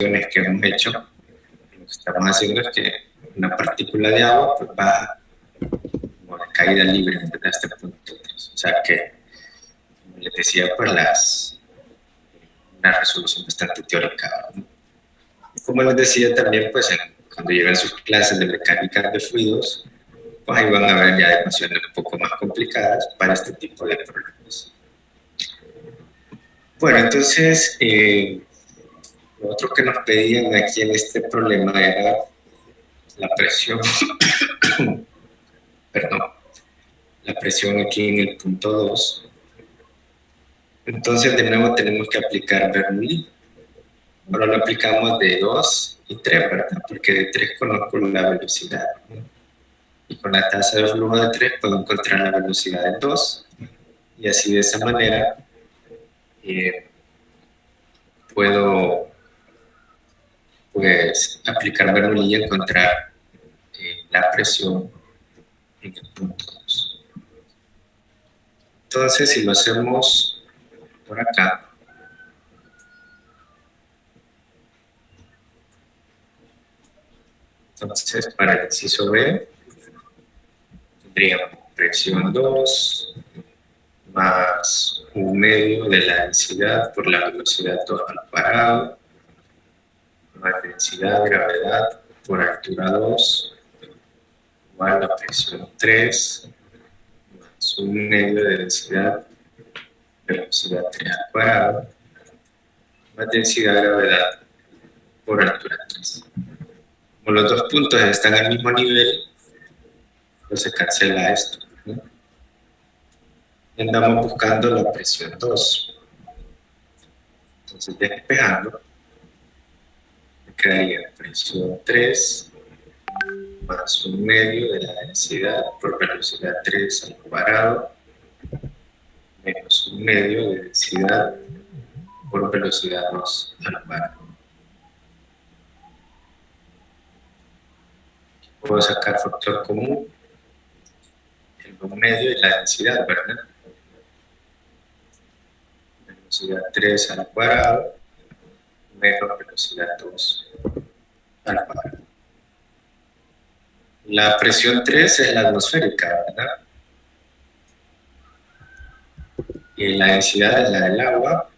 que hemos hecho, lo que estamos haciendo es que una partícula de agua pues baja como de caída libre desde este punto 3. O sea que, como les decía, pues una resolución bastante teórica, ¿no? Y como les decía también, pues cuando llegan sus clases de mecánica de fluidos, pues ahí van a ver ya ecuaciones un poco más complicadas para este tipo de problemas. Bueno, entonces, lo otro que nos pedían aquí en este problema era la presión, perdón, la presión aquí en el punto 2. Entonces, de nuevo tenemos que aplicar Bernoulli. Ahora lo aplicamos de 2 y 3, ¿verdad? Porque de 3 conozco la velocidad, ¿no? Y con la tasa de flujo de 3 puedo encontrar la velocidad de 2. Y así de esa manera puedo pues aplicar Bernoulli y encontrar la presión en el punto 2. Entonces, si lo hacemos por acá, entonces para el inciso B, tendríamos presión 2 más 1/2 de la densidad por la velocidad 2 al cuadrado, más densidad, gravedad por altura 2, igual a presión 3, más 1/2 de densidad, velocidad 3 al cuadrado, más densidad, gravedad por altura 3. Como los dos puntos están al mismo nivel, pues se cancela esto, ¿no? Y andamos buscando la presión 2. Entonces, despejando, me quedaría presión 3 más 1/2 de la densidad por velocidad 3 al cuadrado, menos 1/2 de densidad por velocidad 2 al cuadrado. Puedo sacar factor común, el 1/2 y la densidad, ¿verdad? Velocidad 3 al cuadrado menos velocidad 2 al cuadrado. La presión 3 es la atmosférica, ¿verdad? Y la densidad es la del agua.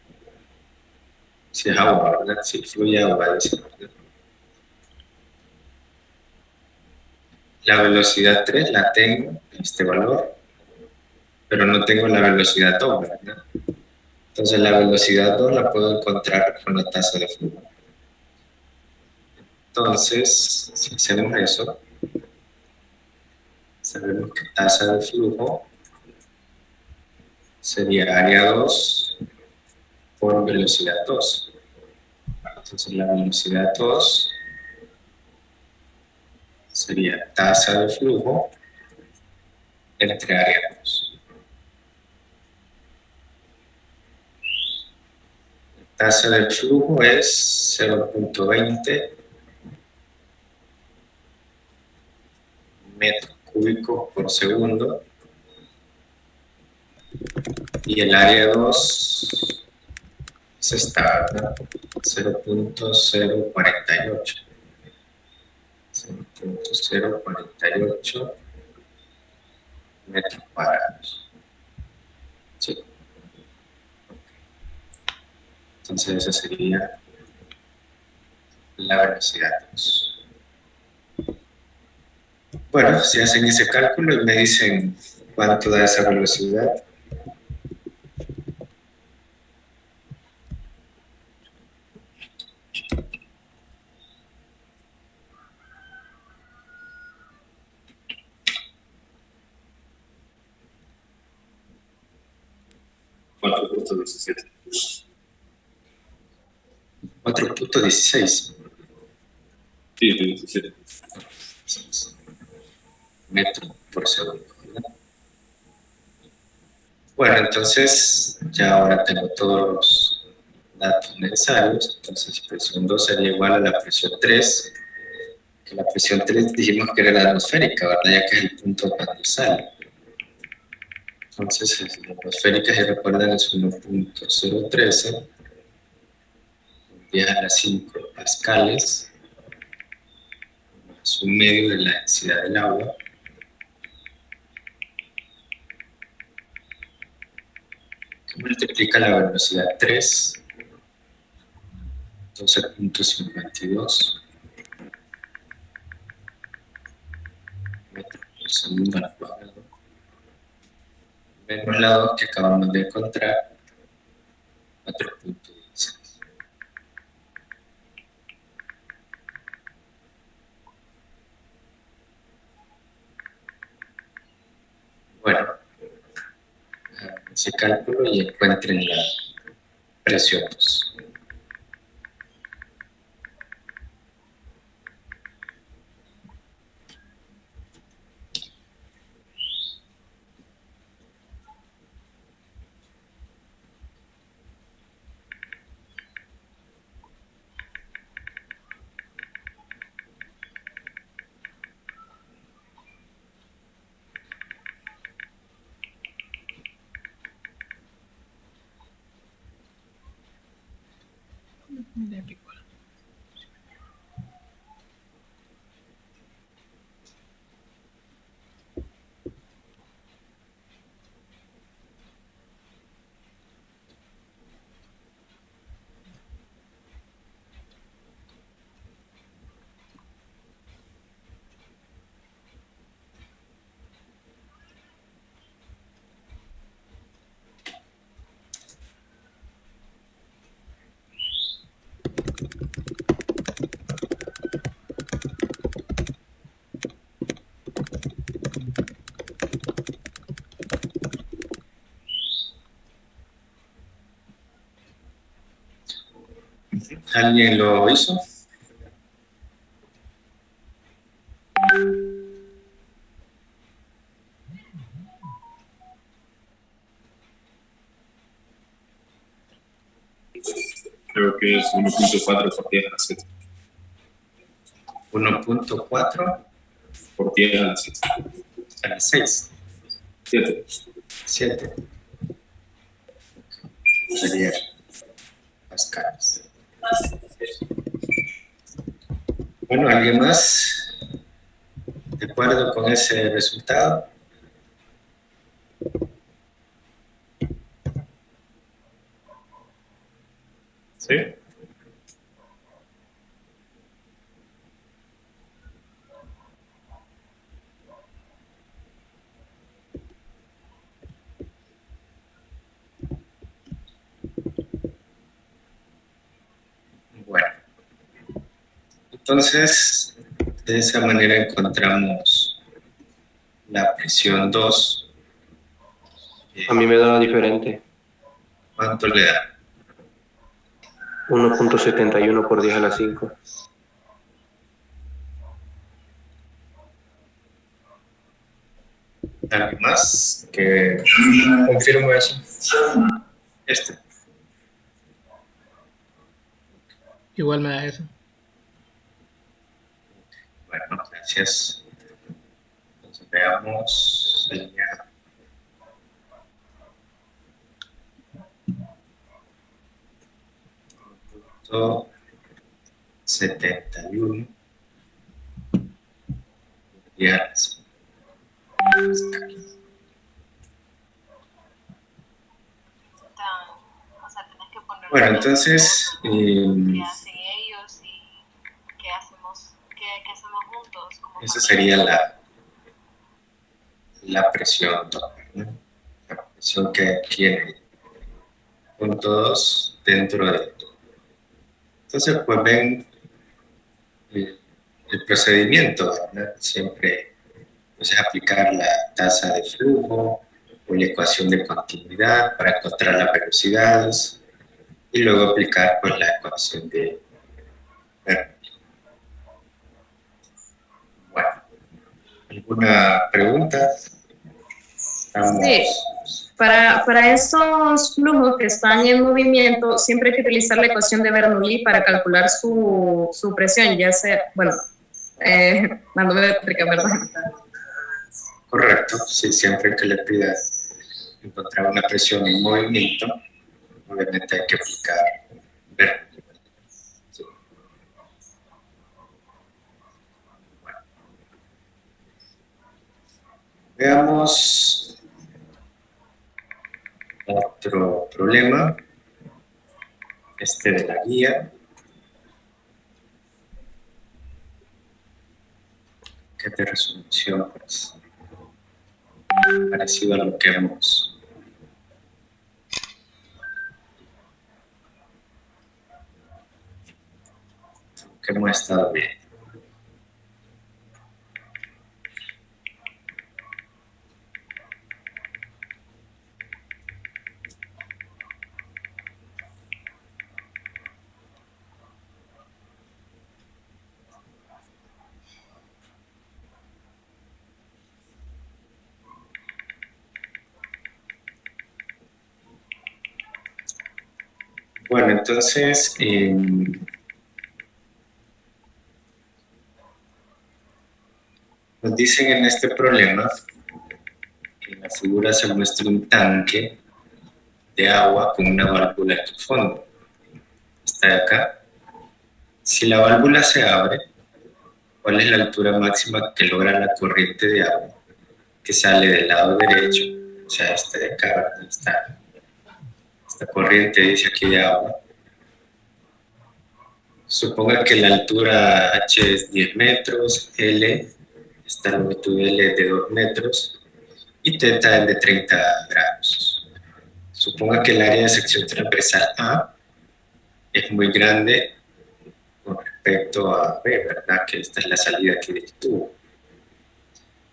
Si es agua, ¿verdad? Si fluye agua, dice, ¿verdad? La velocidad 3 la tengo, este valor, pero no tengo la velocidad 2, ¿verdad? Entonces la velocidad 2 la puedo encontrar con la tasa de flujo. Entonces, si hacemos eso, sabemos que tasa de flujo sería área 2 por velocidad 2. Entonces la velocidad 2 sería tasa de flujo entre área 2. La tasa de flujo es 0.20 metros cúbicos por segundo y el área 2 es esta, ¿verdad? 0.048. 0.048 metros cuadrados. Sí. Entonces esa sería la velocidad 2. Bueno, si hacen ese cálculo y me dicen cuánto da esa velocidad. $4.17. 4.16. Sí, 17. Metros por segundo, ¿verdad? Bueno, entonces ya ahora tengo todos los datos necesarios. Entonces presión 2 sería igual a la presión 3, que la presión 3 dijimos que era la atmosférica, ¿verdad? Ya que es el punto transversal. Entonces la atmosférica, si recuerdan, es 1.013 10 a la 5 pascales, más 1/2 de la densidad del agua, que multiplica la velocidad 3, 12.52 metros por segundo al cuadrado, menos la 2 que acabamos de encontrar, 4.16. Bueno, hagan ese cálculo y encuentren la presión. ¿Alguien lo hizo? Creo que es 1.4 por 10 a la 7. 1.4 Por 10 a la 7. a la 6. 7. 7. Sería pascales. Bueno, ¿alguien más de acuerdo con ese resultado? ¿Sí? Bueno, entonces de esa manera encontramos la presión 2. A mí me daba diferente. ¿Cuánto le da? 1.71 por 10 a la 5. ¿Alguien más que confirme eso? Igual me da eso. Bueno, gracias. Entonces veamos. Sería 71 días. Bueno, entonces ¿Qué hacen ellos y qué hacemos juntos? esa sería la presión total, ¿no? La presión que adquiere punto 2 dentro de. Entonces, pues ven el procedimiento, ¿verdad? Siempre pues, es aplicar la tasa de flujo o la ecuación de continuidad para encontrar las velocidades y luego aplicar pues, la ecuación de Bernoulli. Bueno, ¿alguna pregunta? Estamos... Sí, para estos flujos que están en movimiento, siempre hay que utilizar la ecuación de Bernoulli para calcular su presión, ya sea, bueno, manométrica, ¿verdad? Correcto, sí, siempre que le pida encontrar una presión en movimiento, obviamente hay que aplicar Bernoulli. Veamos otro problema, este de la guía, que es de resolución, pues, parecido a lo que hemos estado viendo. Bueno, entonces, nos dicen en este problema que en la figura se muestra un tanque de agua con una válvula en el fondo. Está de acá. Si la válvula se abre, ¿cuál es la altura máxima que logra la corriente de agua que sale del lado derecho? O sea, este de acá, esta corriente dice aquí de agua. Suponga que la altura H es 10 metros, L, esta longitud L es de 2 metros y θ es de 30 grados. Suponga que el área de sección transversal A es muy grande con respecto a B, ¿verdad? Que esta es la salida aquí del tubo.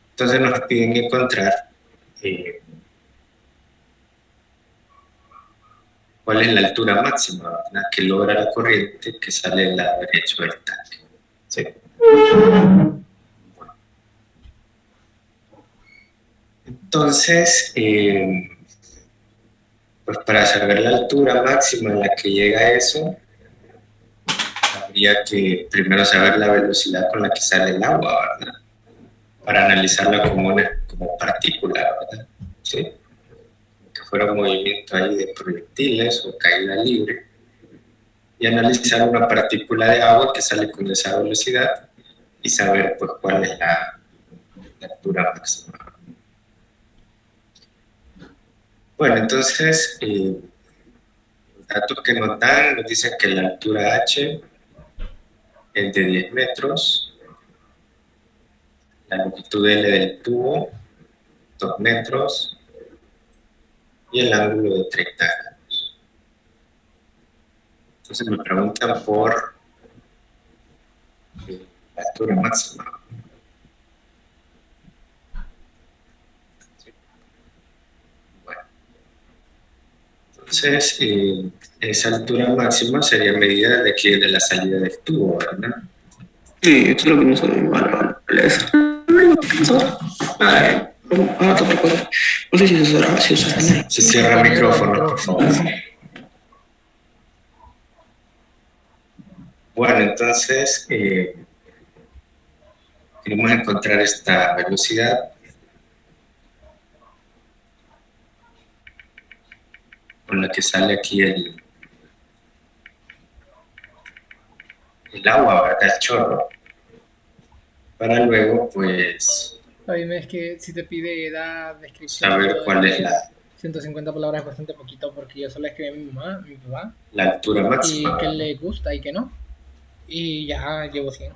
Entonces nos piden encontrar cuál es la altura máxima, ¿verdad?, que logra la corriente que sale del lado derecho del tanque. ¿Sí? Entonces, pues para saber la altura máxima a la que llega eso, habría que primero saber la velocidad con la que sale el agua, ¿verdad?, para analizarla como partícula, ¿verdad? ¿Sí? Que fuera un movimiento ahí de proyectiles o caída libre, y analizar una partícula de agua que sale con esa velocidad y saber pues cuál es la altura máxima. Bueno, entonces, los datos que nos dan nos dicen que la altura H es de 10 metros, la longitud L del tubo, 2 metros, y el ángulo de 30 grados. Entonces me preguntan por la altura máxima. ¿Sí? Bueno. Entonces, esa altura máxima sería medida de aquí de la salida del tubo, ¿verdad? Sí, esto es lo que no sabemos. Vale. Otra cosa. No sé si Se cierra el micrófono, por favor. Bueno, entonces, queremos encontrar esta velocidad con la que sale aquí el agua, ¿verdad?, el chorro, para luego, pues, Dime, es que si te pide edad, descripción, saber cuál es 150 palabras es bastante poquito porque yo solo escribí a mi mamá, a mi papá, la altura y máxima. que le gusta y que no. Y ya llevo 100.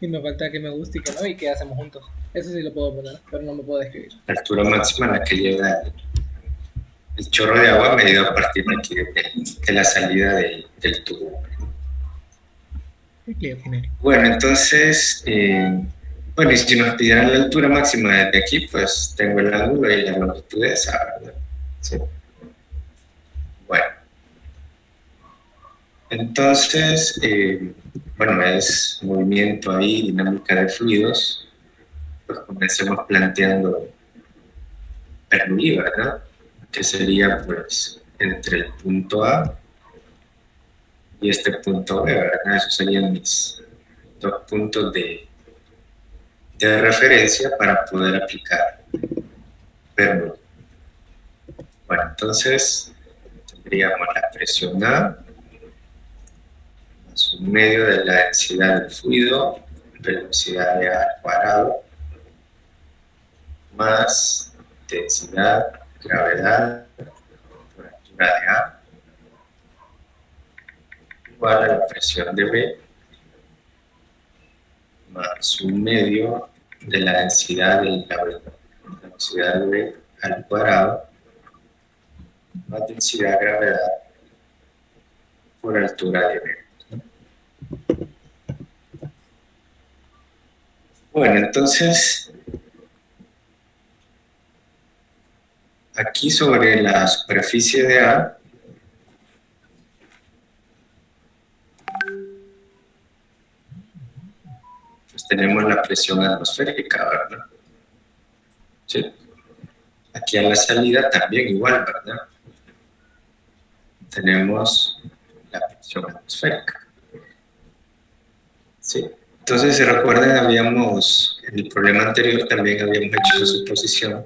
Y me falta que me guste y que no, y que hacemos juntos. Eso sí lo puedo poner, pero no me puedo describir. La altura máxima a la que llega el chorro de agua medido a partir de aquí, de la salida del tubo. Bueno, entonces, bueno, y si nos pidieran la altura máxima desde aquí, pues tengo el ángulo y la longitud de esa, ¿verdad? Sí. Bueno. Entonces, bueno, es movimiento ahí, dinámica de fluidos. Pues comencemos planteando Bernoulli, ¿verdad? Que sería, pues, entre el punto A y este punto B, ¿verdad? Esos serían mis dos puntos de referencia para poder aplicar Bernoulli. Bueno, entonces tendríamos la presión A más un medio de la densidad del fluido, velocidad de A al cuadrado, más densidad, gravedad por altura de A igual a la presión de B más 1/2 de la densidad de la velocidad de B al cuadrado más densidad gravedad por altura de B. Bueno, entonces, aquí sobre la superficie de A, pues tenemos la presión atmosférica, ¿verdad? Sí. Aquí a la salida también igual, ¿verdad? Tenemos la presión atmosférica. Sí. Entonces, si recuerdan, en el problema anterior también habíamos hecho la suposición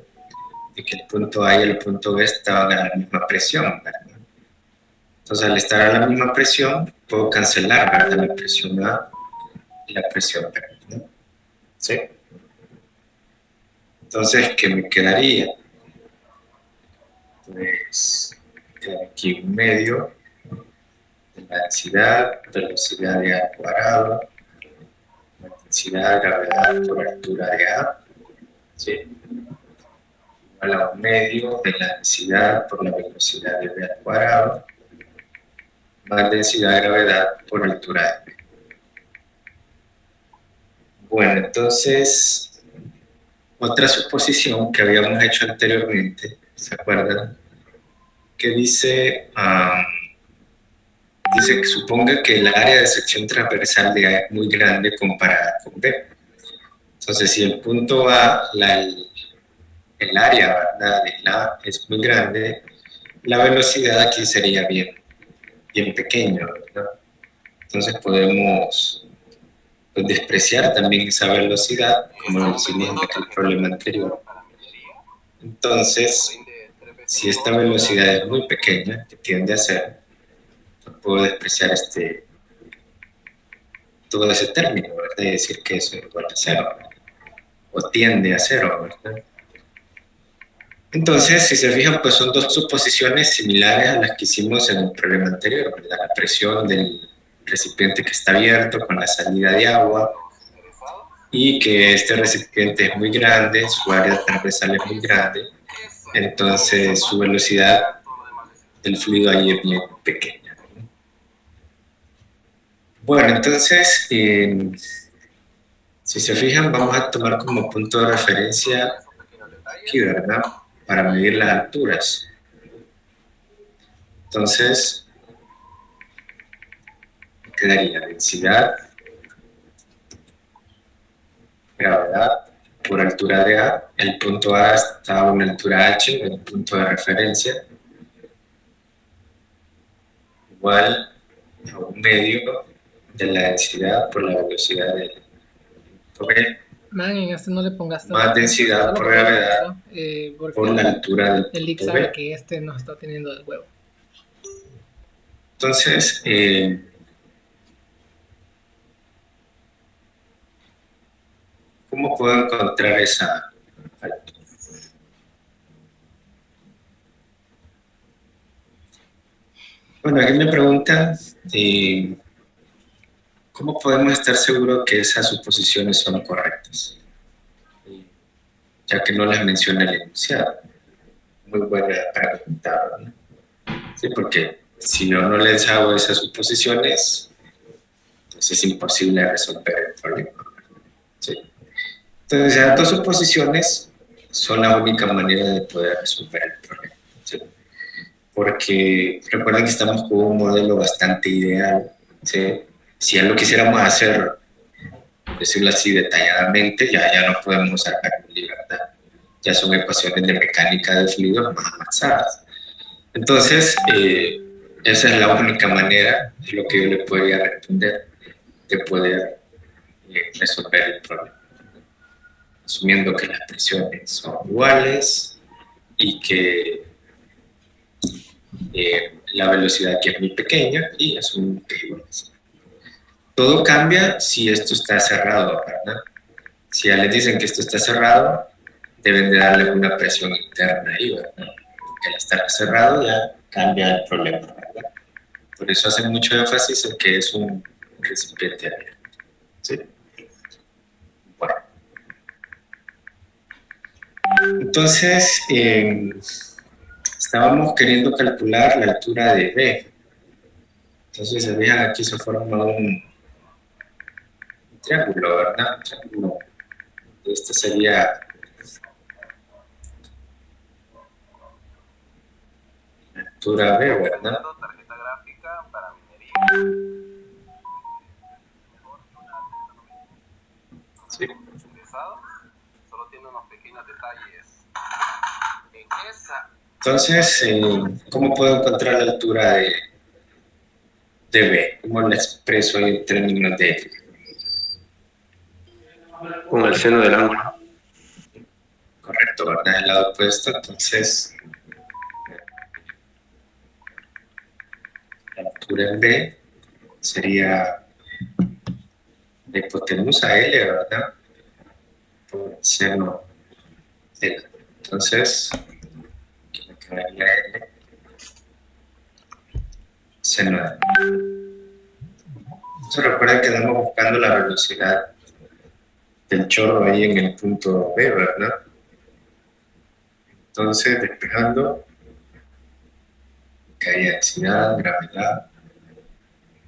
de que el punto A y el punto B estaban a la misma presión, ¿verdad? Entonces, al estar a la misma presión, puedo cancelar, ¿verdad? La presión A y la presión B, ¿no? ¿Sí? Entonces, ¿qué me quedaría? Pues, queda aquí 1/2 de la densidad, velocidad de A al cuadrado, la densidad, gravedad por altura de A, ¿sí? Igual a 1/2 de la densidad por la velocidad de B al cuadrado, más densidad de gravedad por altura de B. Bueno, entonces, otra suposición que habíamos hecho anteriormente, ¿se acuerdan? Que dice, dice que suponga que el área de sección transversal de A es muy grande comparada con B. Entonces, si el punto A, el área, ¿verdad?, de A es muy grande, la velocidad aquí sería bien pequeña, ¿verdad? Entonces podemos pues, despreciar también esa velocidad, como lo hicimos en aquel problema anterior. Entonces, si esta velocidad es muy pequeña, que tiende a ser, puedo despreciar todo ese término, ¿verdad? Y decir que eso es igual a 0, ¿verdad? O tiende a 0, ¿verdad? Entonces, si se fijan, pues son dos suposiciones similares a las que hicimos en el problema anterior, ¿verdad? La presión del recipiente que está abierto con la salida de agua y que este recipiente es muy grande, su área transversal es muy grande, entonces su velocidad del fluido ahí es bien pequeña. Bueno, entonces, si se fijan, vamos a tomar como punto de referencia aquí, ¿verdad?, para medir las alturas. Entonces, quedaría densidad, gravedad por altura de A. El punto A está a una altura h, el punto de referencia, igual a 1/2 de la densidad por la velocidad del punto B. Man, en este no le pongas más densidad por gravedad por la altura del el Lick punto sabe B. que este no está teniendo el huevo. Entonces, ¿cómo puedo encontrar esa altura? Bueno, aquí me preguntan ¿cómo podemos estar seguros que esas suposiciones son correctas? Ya que no las menciona el enunciado. Muy buena pregunta, ¿no? Sí, porque si yo no les hago esas suposiciones, pues es imposible resolver el problema. ¿Sí? Entonces, esas dos suposiciones son la única manera de poder resolver el problema. ¿Sí? Porque recuerden que estamos con un modelo bastante ideal. ¿Sí? Si ya lo quisiéramos hacer, decirlo así detalladamente, ya no podemos usar Bernoulli, ¿verdad? Ya son ecuaciones de mecánica de fluidos más avanzadas. Entonces, esa es la única manera, es lo que yo le podría responder, de poder resolver el problema. Asumiendo que las presiones son iguales y que la velocidad aquí es muy pequeña y asumiendo que es igual. Todo cambia si esto está cerrado, ¿verdad? Si ya les dicen que esto está cerrado, deben de darle una presión interna ahí, ¿verdad? Porque al estar cerrado ya cambia el problema, ¿verdad? Por eso hacen mucho énfasis en que es un recipiente abierto, ¿sí? Bueno. Entonces, estábamos queriendo calcular la altura de B. Entonces, se fijan, aquí se forma un triángulo, ¿verdad? Un triángulo. Este sería la altura B, ¿verdad? Tarjeta gráfica para minería. Sí. Interesados, solo tiene unos pequeños detalles. En esa. Entonces, ¿cómo puedo encontrar la altura de B? ¿Cómo la expreso en términos de Con el seno del ángulo. correcto, ¿verdad? El lado opuesto, entonces la altura en B sería la hipotenusa L, ¿verdad? Por el seno L. Entonces, aquí me quedaría L, seno L. Entonces recuerden que estamos buscando la velocidad del chorro ahí en el punto B, ¿verdad? Entonces, despejando, que hay densidad, gravedad.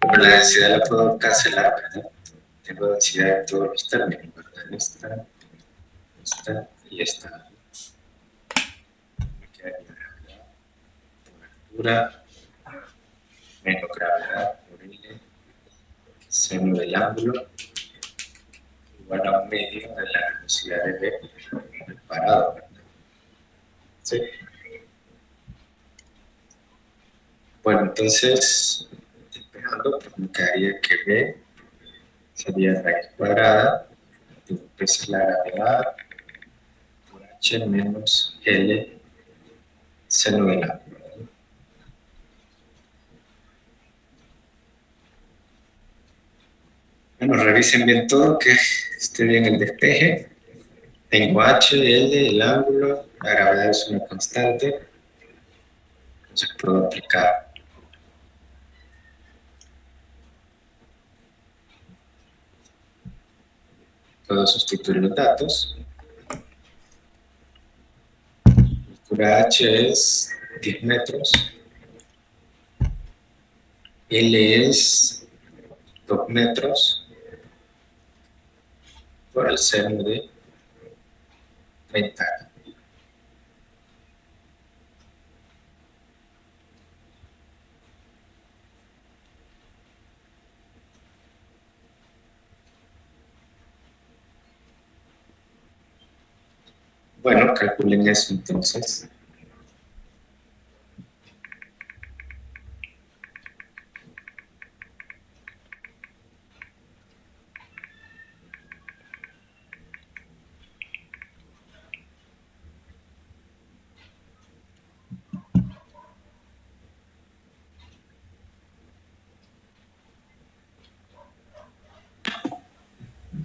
Pero la densidad la puedo cancelar, ¿verdad? Tengo densidad de todos los términos, ¿verdad? Esta y esta. Me quedaría gravedad por altura, menos gravedad por L, seno del ángulo, igual a un medio de la velocidad de B del parado, ¿verdad? ¿Sí? Bueno, entonces, despejando, pues me quedaría que B sería raíz cuadrada, después la gravedad, por H menos L, seno del ángulo. Bueno, revisen bien todo, que esté bien el despeje. Tengo H, L, el ángulo, la gravedad es una constante, entonces puedo aplicar puedo sustituir los datos. La altura H es 10 metros, L es 2 metros por el seno de 30. Bueno, calculen eso entonces.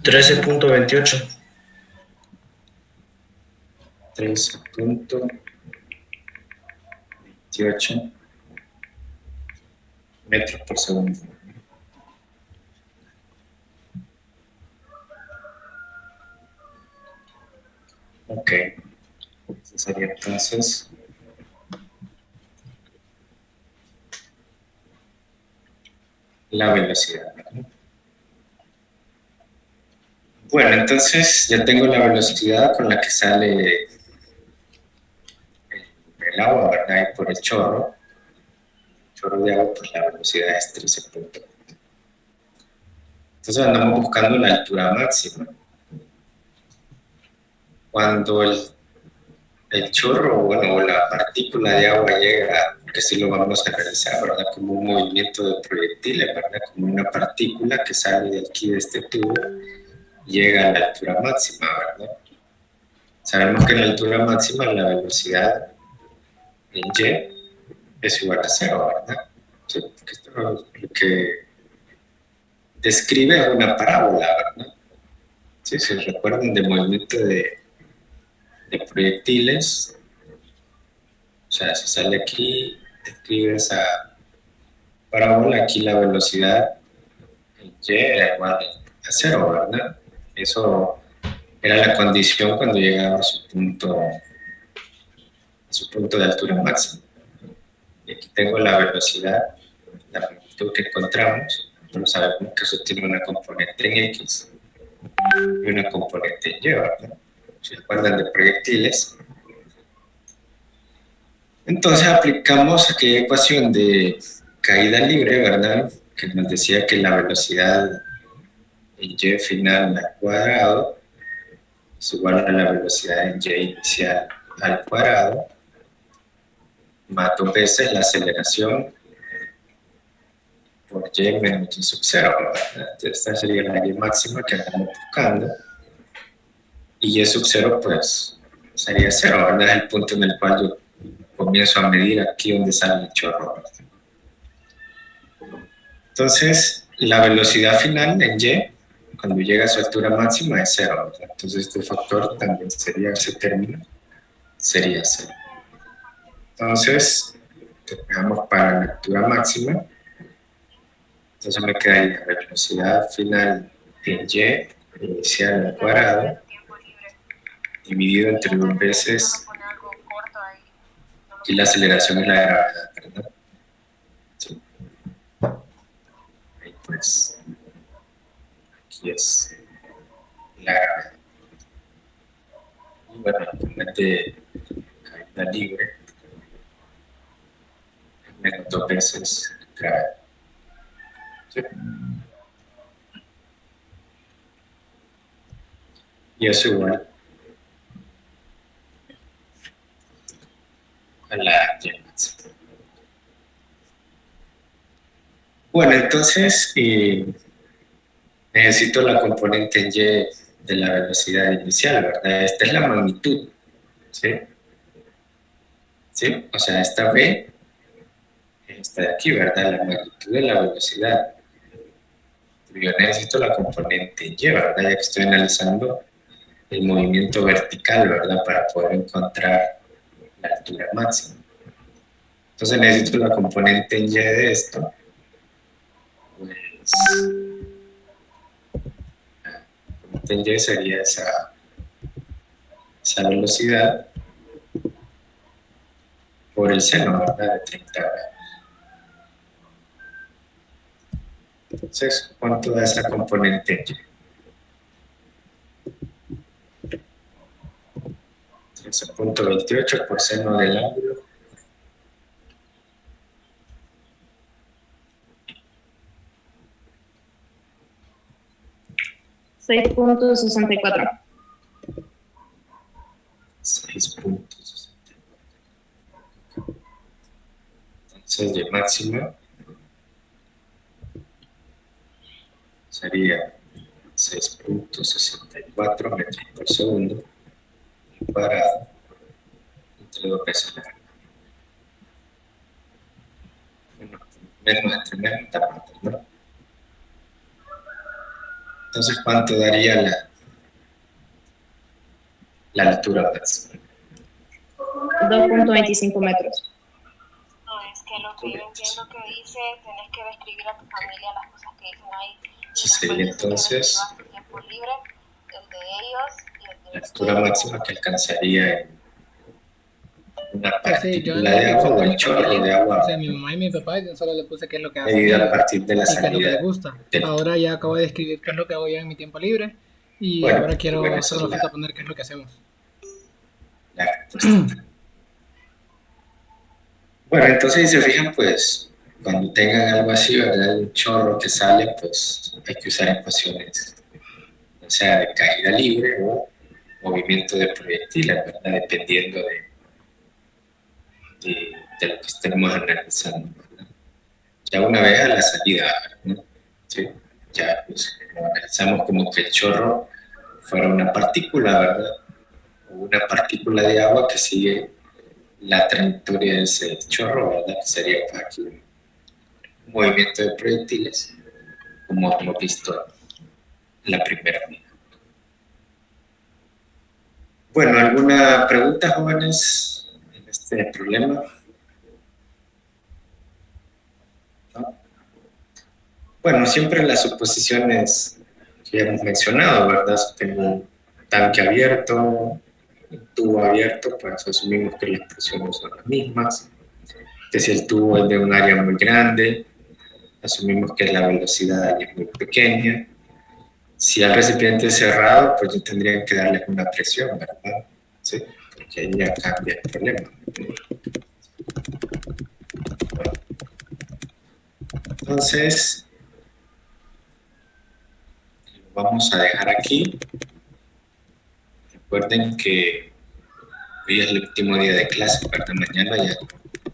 $13.28. 13.28 metros por segundo. Ok. Esa sería entonces la velocidad, ¿verdad? Bueno, entonces ya tengo la velocidad con la que sale el agua, ¿verdad? Y por el chorro de agua, pues la velocidad es 13.8. Entonces andamos buscando la altura máxima. Cuando el chorro, bueno, o la partícula de agua llega, porque así lo vamos a realizar, ¿verdad? Como un movimiento de proyectiles, ¿verdad? Como una partícula que sale de aquí de este tubo, llega a la altura máxima, ¿verdad? Sabemos que en la altura máxima la velocidad en y es igual a 0, ¿verdad? Sí, porque esto es lo que describe una parábola, ¿verdad? Sí, se recuerdan del movimiento de de proyectiles, o sea, si sale aquí, escribe esa parábola, aquí la velocidad en y era igual a 0, ¿verdad? Eso era la condición cuando llegaba a su punto de altura máxima. Y aquí tengo la velocidad, la magnitud que encontramos, pero sabemos que eso tiene una componente en X y una componente en Y, ¿verdad? ¿Se acuerdan de proyectiles? Entonces aplicamos aquella ecuación de caída libre, ¿verdad? Que nos decía que la velocidad en Y final al cuadrado es igual a la velocidad en Y inicial al cuadrado, más 2 veces la aceleración por Y menos Y sub 0, ¿verdad? Esta sería la Y máxima que andamos buscando. Y Y sub 0, pues, sería 0, ¿verdad? Es el punto en el cual yo comienzo a medir aquí donde sale el chorro, ¿verdad? Entonces, la velocidad final en Y, cuando llega a su altura máxima, es 0, ¿verdad? Entonces, este factor también sería, ese término, sería 0. Entonces, dejamos para la altura máxima. Entonces me quedaría la velocidad final en Y, inicial al cuadrado, dividido entre 2 veces, y la aceleración es la gravedad, ¿verdad? Sí. Ahí pues, aquí es la gravedad. Y bueno, la componente caída libre es menos 2 veces gravedad. ¿Sí? Y eso igual a la Y máxima. Bueno, entonces necesito la componente en Y de la velocidad inicial, ¿verdad? Esta es la magnitud, ¿sí? ¿Sí? O sea, esta V, esta de aquí, ¿verdad? La magnitud de la velocidad. Yo necesito la componente en Y, ¿verdad? Ya que estoy analizando el movimiento vertical, ¿verdad? Para poder encontrar la altura máxima. Entonces necesito la componente en Y de esto. Pues, la componente en Y sería esa velocidad por el seno, ¿verdad? De 30 grados. Entonces, ¿cuánto da esa componente en Y? 13.28 por seno del ángulo. $6.64. 6.64. Entonces, Y máxima sería 6.64 metros por segundo cuadrado entre 2 veces la gravedad. Menos entre menos parte, ¿no? Entonces, ¿cuánto daría la altura máxima? 2.25 metros. No, es que lo que yo entiendo que dice, tenés que describir a tu familia las cosas que dicen ahí. Sí, sería entonces tu tiempo libre, el de ellos y el de la altura máxima que alcanzaría en una Sí, yo partícula de agua o el chorro de agua. O sea, mi mamá y mi papá, yo solo le puse qué es lo que hacen Medida a ellos partir de la y qué es lo que salida les gusta. del- Ahora ya acabo de describir qué es lo que hago yo en mi tiempo libre y Bueno, ahora quiero bueno, eso solo es falta poner qué es lo que hacemos. la respuesta. Bueno, entonces si se fijan, pues cuando tengan algo así, ¿verdad? Un chorro que sale, pues hay que usar ecuaciones, o sea, de caída libre o movimiento de proyectiles, ¿verdad? Dependiendo de lo que estemos analizando, ¿verdad? Ya una vez a la salida, ¿verdad? ¿Sí? Ya pues analizamos como que el chorro fuera una partícula, ¿verdad? O una partícula de agua que sigue la trayectoria de ese chorro, ¿verdad? Que sería pues, aquí un movimiento de proyectiles, como hemos visto en la primera unidad. Bueno, ¿alguna pregunta, jóvenes, en este problema? ¿No? Bueno, siempre las suposiciones que ya hemos mencionado, ¿verdad? Si tengo un tanque abierto, un tubo abierto, pues asumimos que las presiones son las mismas. Que si el tubo es de un área muy grande, asumimos que la velocidad es muy pequeña. Si el recipiente es cerrado, pues yo tendría que darle una presión, ¿verdad? ¿Sí? Porque ahí ya cambia el problema. Bueno. Entonces, lo vamos a dejar aquí. Recuerden que hoy es el último día de clase, ¿verdad? Mañana ya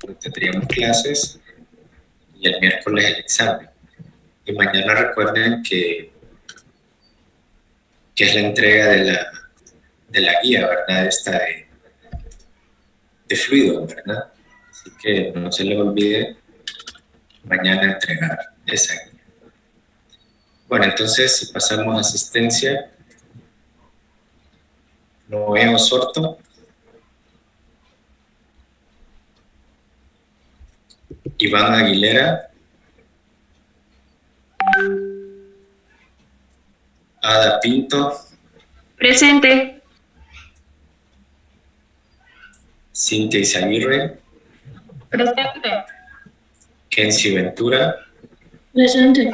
no tendríamos clases y el miércoles el examen. Y mañana recuerden que es la entrega de la guía, ¿verdad? Esta de fluido, ¿verdad? Así que no se les olvide mañana entregar esa guía. Bueno, entonces si pasamos a asistencia, Noé Osorto, Iván Aguilera, Ada Pinto, Presente. Cintia Izaguirre, Presente. Kenzie Ventura, Presente.